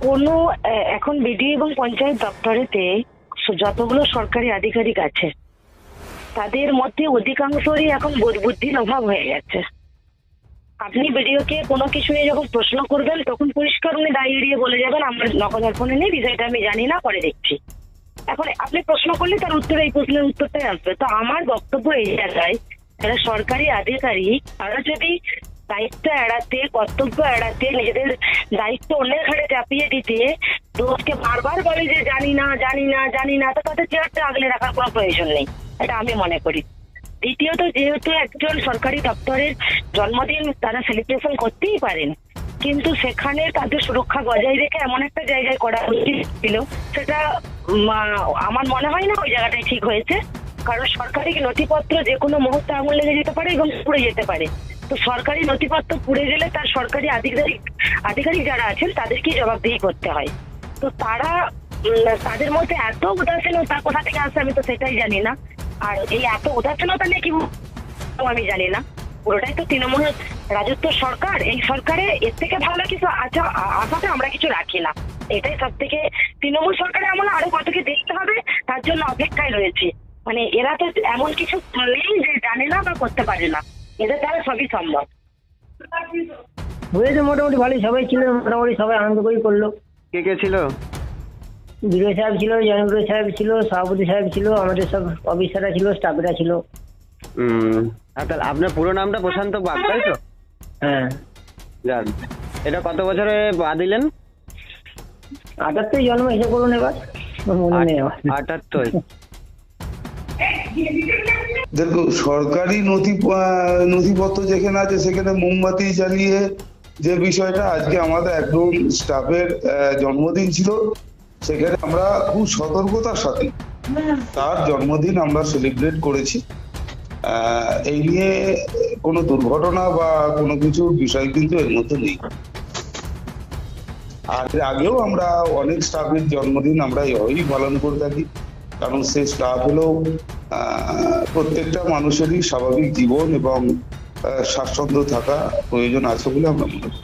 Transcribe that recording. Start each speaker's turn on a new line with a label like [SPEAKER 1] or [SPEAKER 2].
[SPEAKER 1] কোনো এখন বিডিও এবং পঞ্চায়েত দপ্তরেতে যতগুলো সরকারি আধিকারিক আছে তাদের মধ্যে অধিকাংশরই এখন বুদ্ধির অভাব হয়ে গেছে। আপনি বিডিওকে কোনো কিছু নিয়ে যখন প্রশ্ন করবেন তখন পরিষ্কার উনি দায় এড়িয়ে বলে যাবেন আমার নকদার্পণে নেই, বিষয়টা আমি জানি না, পরে দেখছি। এখন আপনি প্রশ্ন করলে তার উত্তরে এই প্রশ্নের উত্তরটাই আসবে। তো আমার বক্তব্য এই জায়গায়, যারা সরকারি আধিকারিক তারা যদি দায়িত্ব এড়াতে, কর্তব্য এড়াতে, নিজেদের দায়িত্ব অন্যের ঘাড়ে চাপিয়ে দিতে দোষকে বারবার বলে যে জানি না জানি না জানি না, তো তাদের চেয়ারটা আগলে রাখার কোনো প্রয়োজন নেই, এটা আমি মনে করি। দ্বিতীয়ত, যেহেতু একজন সরকারি দপ্তরের জন্মদিন তারা সেলিব্রেশন করতেই পারেন, কিন্তু সেখানে তাদের সুরক্ষা বজায় রেখে এমন একটা জায়গায় করা উচিত ছিল, সেটা আমার মনে হয় না ওই জায়গাটাই ঠিক হয়েছে। কারণ সরকারি নথিপত্র যে কোনো মুহূর্তে আগুন লেগে যেতে পারে এবং পুড়ে যেতে পারে। তো সরকারি নথিপত্র পুড়ে গেলে তার সরকারি আধিকারিক যারা আছেন তাদেরকেই জবাবদিহি করতে হয়। তো তাদের মধ্যে এত উদাসীনতা কোথা থেকে আসে আমি তো সেটাই জানি না। আর এই এত উদাসীনতা নিয়ে কি আমি জানি না, পুরোটাই তো তৃণমূল রাজত্ব সরকার। এই সরকারে এর থেকে ভালো কিছু আশাতে আমরা কিছু রাখি না। এটাই সব থেকে, তৃণমূল সরকারে আমরা আরো কত কি দেখতে হবে তার জন্য অপেক্ষায় রয়েছে। মানে এরা তো এমন কিছু নেই যে জানে না বা করতে পারে না, এদের দ্বারা সবই সম্ভব।
[SPEAKER 2] হয়েছে মোটামুটি ভালোই, সবাই ছিল মোটামুটি, সবাই আনন্দ করেই করলো।
[SPEAKER 3] কে কে ছিল?
[SPEAKER 2] বিডিও সাহেব ছিল, জয়নপুর সাহেব ছিল, সভাপতি সাহেব ছিল, আমাদের সব অফিসাররা ছিল, স্টাফেরা ছিল।
[SPEAKER 3] তাহলে আপনার পুরো নামটা প্রশান্ত বাগ, তাই তো?
[SPEAKER 2] হ্যাঁ।
[SPEAKER 3] যান, এটা কত বছরে পা দিলেন?
[SPEAKER 2] 78 জন্ম, হিসেব করুন এবার, মনে নেই আমার।
[SPEAKER 3] 78।
[SPEAKER 4] দেখো, সরকারি নথিপত্র যেখানে আছে সেখানে মোমবাতি জ্বালিয়ে, যে বিষয়টা আজকে আমাদের একজন স্টাফের জন্মদিন ছিল, সেখানে আমরা খুব সতর্কতার সাথে তার জন্মদিন আমরা সেলিব্রেট করেছি। এই নিয়ে কোনো দুর্ঘটনা বা কোনো কিছু বিষয় কিন্তু এর মধ্যে নেই। আর এর আগেও আমরা অনেক স্টাফের জন্মদিন আমরা এভাবেই পালন করে থাকি, কারণ সেই স্টাফ হলো প্রত্যেকটা মানুষেরই স্বাভাবিক জীবন এবং স্বাচ্ছন্দ্য থাকা প্রয়োজন আছে বলে আমরা মনে করি।